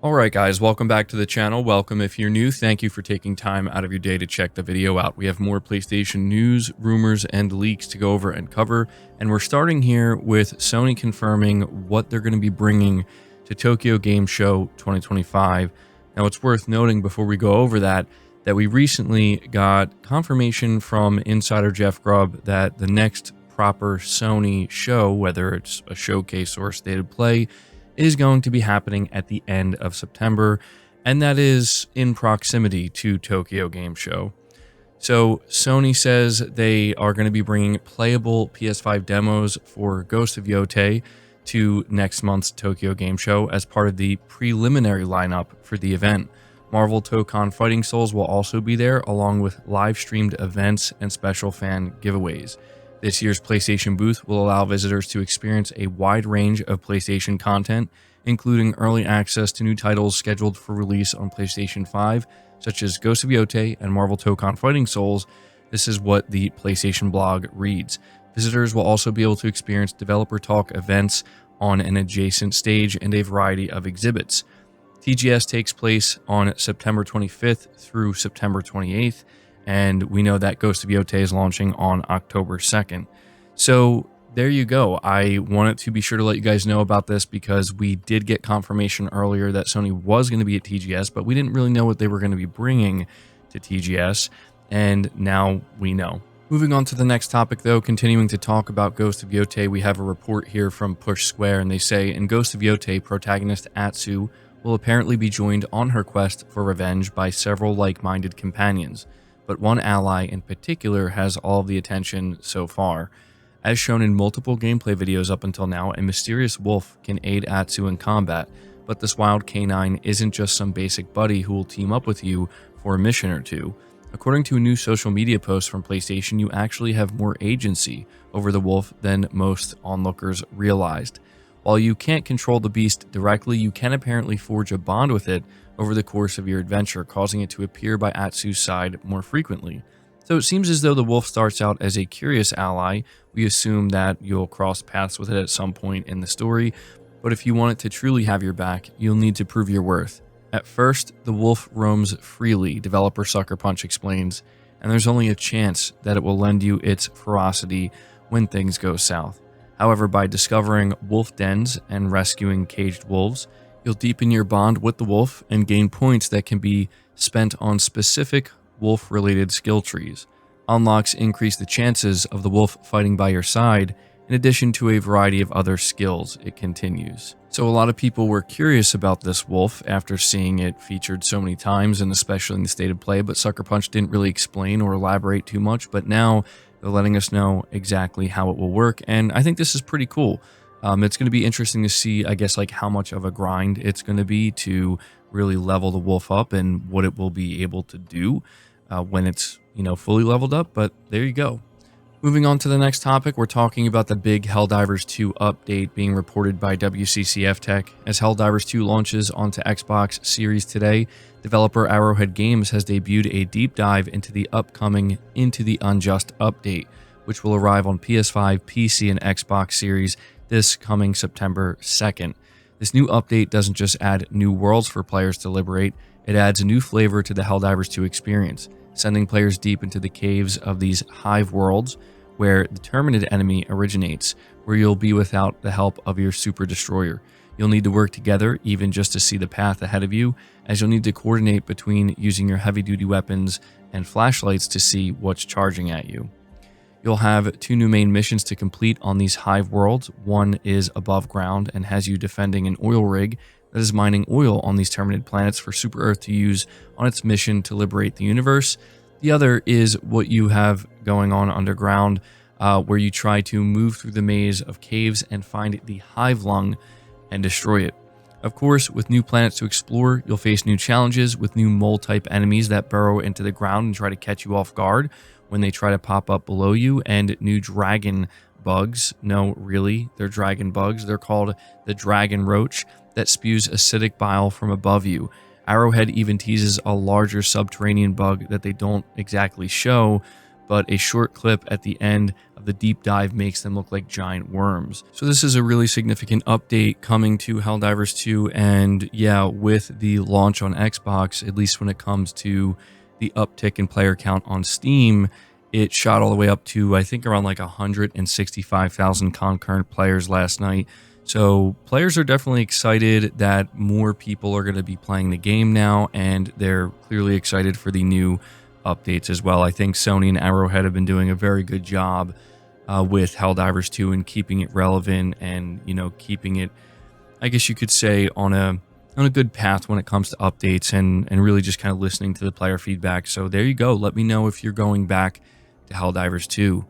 Alright guys, welcome back to the channel. Welcome if you're new. Thank you for taking time out of your day to check the video out. We have more PlayStation news, rumors, and leaks to go over and cover. And we're starting here with Sony confirming what they're going to be bringing to Tokyo Game Show 2025. Now it's worth noting before we go over that we recently got confirmation from insider Jeff Grubb that the next proper Sony show, whether it's a showcase or a state of play, is going to be happening at the end of September, and that is in proximity to Tokyo Game Show. So Sony says they are going to be bringing playable PS5 demos for Ghost of Yotei to next month's Tokyo Game Show as part of the preliminary lineup for the event. Marvel Tokon Fighting Souls will also be there, along with live-streamed events and special fan giveaways. This year's PlayStation booth will allow visitors to experience a wide range of PlayStation content, including early access to new titles scheduled for release on PlayStation 5, such as Ghost of Yotei and Marvel Tokon Fighting Souls. This is what the PlayStation blog reads. Visitors will also be able to experience developer talk events on an adjacent stage and a variety of exhibits. TGS takes place on September 25th through September 28th. And we know that Ghost of Yotei is launching on October 2nd. So there you go. I wanted to be sure to let you guys know about this because we did get confirmation earlier that Sony was going to be at TGS, but we didn't really know what they were going to be bringing to TGS, and now we know. Moving on to the next topic though, continuing to talk about Ghost of Yotei, we have a report here from Push Square, and they say, in Ghost of Yotei, protagonist Atsu will apparently be joined on her quest for revenge by several like-minded companions, but one ally in particular has all of the attention so far. As shown in multiple gameplay videos up until now, a mysterious wolf can aid Atsu in combat, but this wild canine isn't just some basic buddy who will team up with you for a mission or two. According to a new social media post from PlayStation, you actually have more agency over the wolf than most onlookers realized. While you can't control the beast directly, you can apparently forge a bond with it over the course of your adventure, causing it to appear by Atsu's side more frequently. So it seems as though the wolf starts out as a curious ally. We assume that you'll cross paths with it at some point in the story, but if you want it to truly have your back, you'll need to prove your worth. At first, the wolf roams freely, developer Sucker Punch explains, and there's only a chance that it will lend you its ferocity when things go south. However, by discovering wolf dens and rescuing caged wolves, you'll deepen your bond with the wolf and gain points that can be spent on specific wolf-related skill trees. Unlocks increase the chances of the wolf fighting by your side, in addition to a variety of other skills, it continues. So a lot of people were curious about this wolf after seeing it featured so many times, and especially in the state of play, but Sucker Punch didn't really explain or elaborate too much, but now they're letting us know exactly how it will work, and I think this is pretty cool. It's going to be interesting to see, I guess, like how much of a grind it's going to be to really level the wolf up and what it will be able to do when it's, fully leveled up. But there you go. Moving on to the next topic, we're talking about the big Helldivers 2 update being reported by WCCF Tech. As Helldivers 2 launches onto Xbox Series today, developer Arrowhead Games has debuted a deep dive into the upcoming Into the Unjust update, which will arrive on PS5, PC, and Xbox Series this coming September 2nd. This new update doesn't just add new worlds for players to liberate, it adds a new flavor to the Helldivers 2 experience, sending players deep into the caves of these hive worlds where the Terminid enemy originates, where you'll be without the help of your super destroyer. You'll need to work together even just to see the path ahead of you, as you'll need to coordinate between using your heavy-duty weapons and flashlights to see what's charging at you. You'll have two new main missions to complete on these hive worlds. One is above ground and has you defending an oil rig that is mining oil on these Terminid planets for Super Earth to use on its mission to liberate the universe. The other is what you have going on underground, where you try to move through the maze of caves and find the hive lung and destroy it. Of course, with new planets to explore, you'll face new challenges with new mole-type enemies that burrow into the ground and try to catch you off guard when they try to pop up below you, and new dragon bugs. No, really, they're dragon bugs. They're called the dragon roach that spews acidic bile from above you. Arrowhead even teases a larger subterranean bug that they don't exactly show, but a short clip at the end of the deep dive makes them look like giant worms. So this is a really significant update coming to Helldivers 2, and yeah, with the launch on Xbox, at least when it comes to the uptick in player count on Steam, it shot all the way up to, I think, around like 165,000 concurrent players last night. So players are definitely excited that more people are going to be playing the game now, and they're clearly excited for the new updates as well. I think Sony and Arrowhead have been doing a very good job with Helldivers 2 and keeping it relevant and, you know, keeping it, I guess you could say, on a good path when it comes to updates and really just kind of listening to the player feedback. So there you go. Let me know if you're going back to Helldivers 2.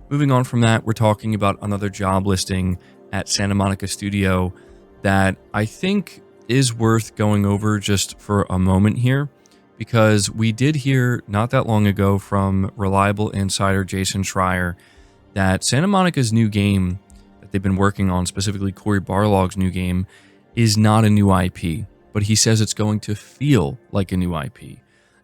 Moving on from that, we're talking about another job listing at Santa Monica Studio that I think is worth going over just for a moment here, because we did hear not that long ago from reliable insider Jason Schreier that Santa Monica's new game that they've been working on, specifically Cory Barlog's new game, is not a new IP, but he says it's going to feel like a new IP.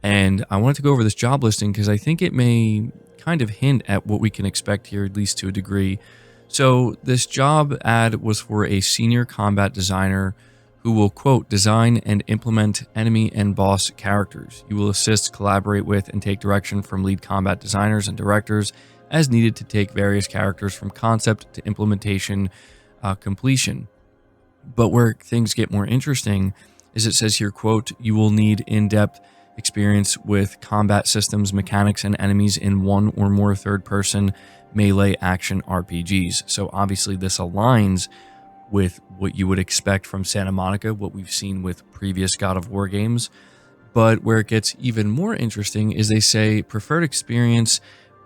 And I wanted to go over this job listing because I think it may kind of hint at what we can expect here, at least to a degree. So this job ad was for a senior combat designer who will, quote, design and implement enemy and boss characters. You will assist, collaborate with, and take direction from lead combat designers and directors as needed to take various characters from concept to implementation completion. But where things get more interesting is it says here, quote, you will need in-depth experience with combat systems, mechanics, and enemies in one or more third-person melee action RPGs. So obviously this aligns with what you would expect from Santa Monica, what we've seen with previous God of War games. But where it gets even more interesting is they say preferred experience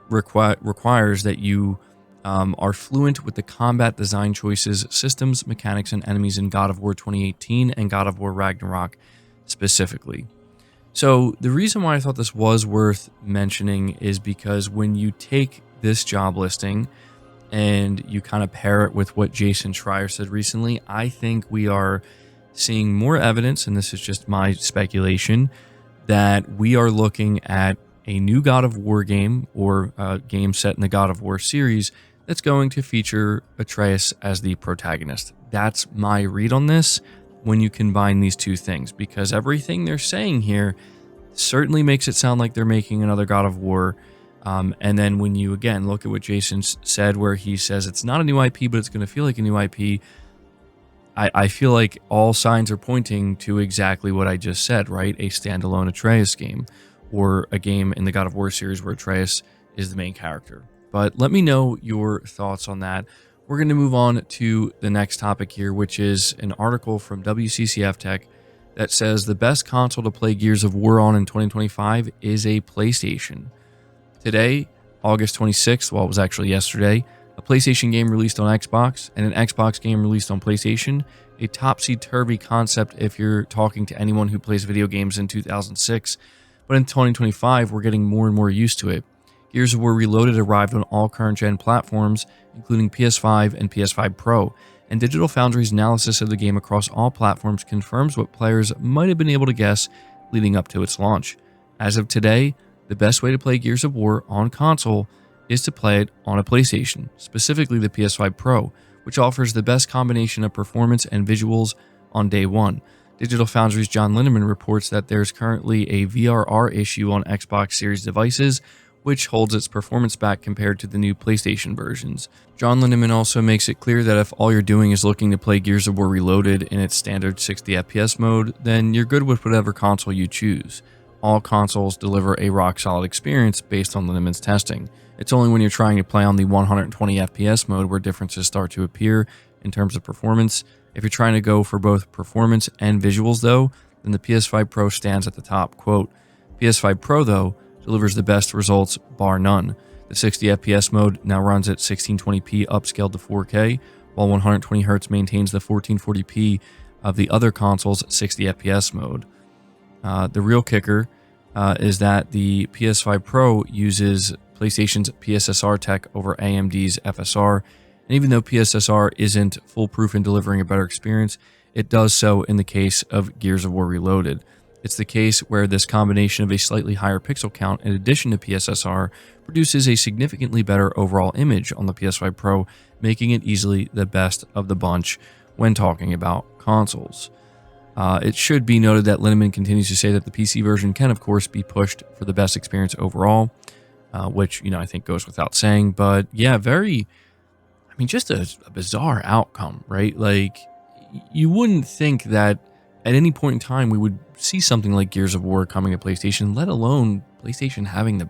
requires that you are fluent with the combat design choices, systems, mechanics, and enemies in God of War 2018 and God of War Ragnarok specifically. So the reason why I thought this was worth mentioning is because when you take this job listing and you kind of pair it with what Jason Schreier said recently, I think we are seeing more evidence, and this is just my speculation, that we are looking at a new God of War game or a game set in the God of War series that's going to feature Atreus as the protagonist. That's my read on this when you combine these two things, because everything they're saying here certainly makes it sound like they're making another God of War. And then when you, again, look at what Jason said, where he says it's not a new IP, but it's going to feel like a new IP, I feel like all signs are pointing to exactly what I just said, right? A standalone Atreus game, or a game in the God of War series where Atreus is the main character. But let me know your thoughts on that. We're going to move on to the next topic here, which is an article from WCCF Tech that says the best console to play Gears of War on in 2025 is a PlayStation. Today, August 26th, well, it was actually yesterday, a PlayStation game released on Xbox and an Xbox game released on PlayStation. A topsy-turvy concept if you're talking to anyone who plays video games in 2006. But in 2025, we're getting more and more used to it. Gears of War Reloaded arrived on all current-gen platforms, including PS5 and PS5 Pro, and Digital Foundry's analysis of the game across all platforms confirms what players might have been able to guess leading up to its launch. As of today, the best way to play Gears of War on console is to play it on a PlayStation, specifically the PS5 Pro, which offers the best combination of performance and visuals on day one. Digital Foundry's John Lindemann reports that there's currently a VRR issue on Xbox Series devices, which holds its performance back compared to the new PlayStation versions. John Lindemann also makes it clear that if all you're doing is looking to play Gears of War Reloaded in its standard 60 FPS mode, then you're good with whatever console you choose. All consoles deliver a rock-solid experience based on Lindemann's testing. It's only when you're trying to play on the 120 FPS mode where differences start to appear in terms of performance. If you're trying to go for both performance and visuals, though, then the PS5 Pro stands at the top. Quote, PS5 Pro, though, delivers the best results, bar none. The 60 FPS mode now runs at 1620p upscaled to 4K, while 120Hz maintains the 1440p of the other console's 60 FPS mode. The real kicker is that the PS5 Pro uses PlayStation's PSSR tech over AMD's FSR, and even though PSSR isn't foolproof in delivering a better experience, it does so in the case of Gears of War Reloaded. It's the case where this combination of a slightly higher pixel count in addition to PSSR produces a significantly better overall image on the PS5 Pro, making it easily the best of the bunch when talking about consoles. It should be noted that Linneman continues to say that the PC version can, of course, be pushed for the best experience overall, which, I think goes without saying. But yeah, just a bizarre outcome, right? Like, you wouldn't think that at any point in time we would see something like Gears of War coming to PlayStation, let alone PlayStation having the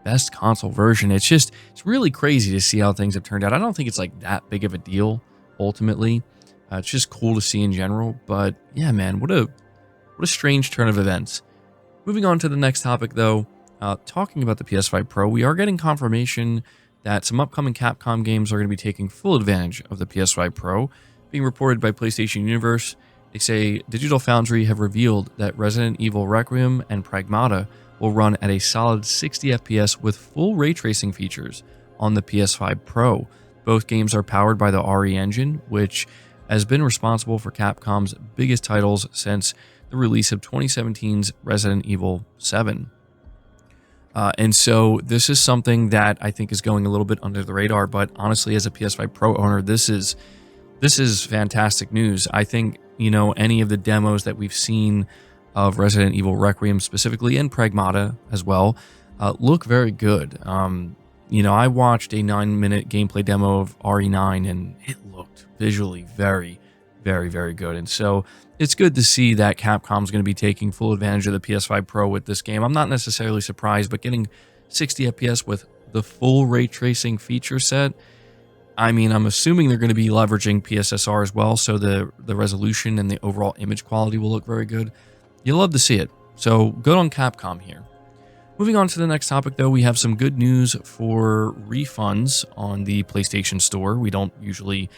best console version. It's really crazy to see how things have turned out. I don't think it's like that big of a deal ultimately. It's just cool to see in general. But yeah, man, what a strange turn of events. Moving on to the next topic, though, talking about the PS5 Pro, we are getting confirmation that some upcoming Capcom games are going to be taking full advantage of the PS5 Pro. Being reported by PlayStation Universe, they say Digital Foundry have revealed that Resident Evil Requiem and Pragmata will run at a solid 60 FPS with full ray tracing features on the PS5 Pro. Both games are powered by the RE engine, which has been responsible for Capcom's biggest titles since the release of 2017's Resident Evil 7. And so this is something that I think is going a little bit under the radar, but honestly, as a PS5 Pro owner, this is fantastic news. I think, any of the demos that we've seen of Resident Evil Requiem specifically, and Pragmata as well, look very good. I watched a 9-minute gameplay demo of RE9, and it looked visually very, very, very good. And so it's good to see that Capcom's going to be taking full advantage of the PS5 Pro with this game. I'm not necessarily surprised, but getting 60 FPS with the full ray tracing feature set, I'm assuming they're going to be leveraging PSSR as well, so the resolution and the overall image quality will look very good. You'll love to see it. So good on Capcom here. Moving on to the next topic, though, we have some good news for refunds on the PlayStation Store. We don't usually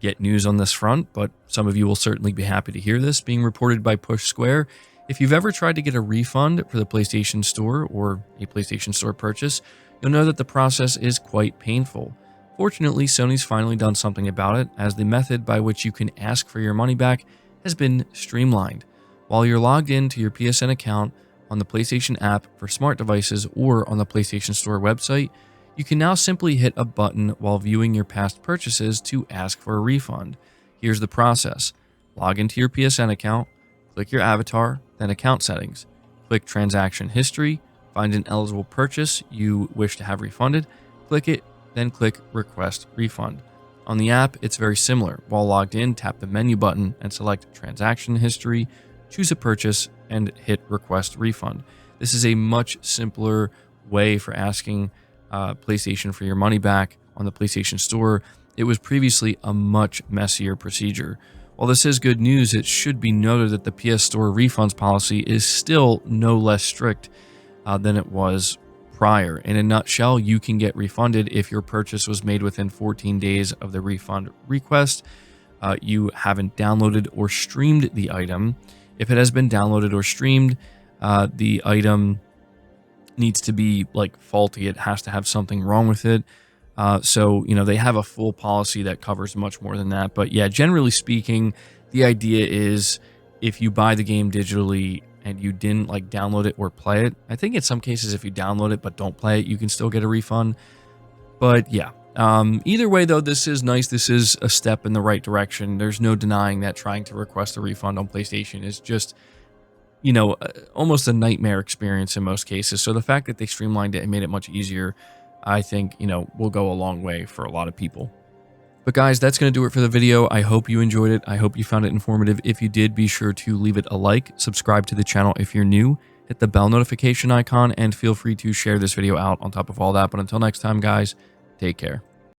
get news on this front, but some of you will certainly be happy to hear this. Being reported by Push Square, if you've ever tried to get a refund for the PlayStation Store or a PlayStation Store purchase, you'll know that the process is quite painful. Fortunately, Sony's finally done something about it, as the method by which you can ask for your money back has been streamlined. While you're logged into your PSN account on the PlayStation app for smart devices or on the PlayStation Store website, you can now simply hit a button while viewing your past purchases to ask for a refund. Here's the process. Log into your PSN account, click your avatar, then account settings. Click transaction history, find an eligible purchase you wish to have refunded, click it, then click request refund. On the app, it's very similar. While logged in, tap the menu button and select transaction history, choose a purchase, and hit request refund. This is a much simpler way for asking PlayStation for your money back on the PlayStation Store. It was previously a much messier procedure. While this is good news, it should be noted that the PS Store refunds policy is still no less strict than it was prior. In a nutshell, you can get refunded if your purchase was made within 14 days of the refund request. You haven't downloaded or streamed the item. If it has been downloaded or streamed, the item needs to be faulty. It has to have something wrong with it. So they have a full policy that covers much more than that. But yeah, generally speaking, the idea is if you buy the game digitally and you didn't download it or play it, I think in some cases if you download it but don't play it, you can still get a refund. But yeah, either way though, this is nice. This is a step in the right direction. There's no denying that trying to request a refund on PlayStation is just, almost a nightmare experience in most cases. So the fact that they streamlined it and made it much easier, I think, will go a long way for a lot of people. But guys, that's going to do it for the video. I hope you enjoyed it. I hope you found it informative. If you did, be sure to leave it a like, subscribe to the channel if you're new, hit the bell notification icon, and feel free to share this video out on top of all that. But until next time, guys, take care.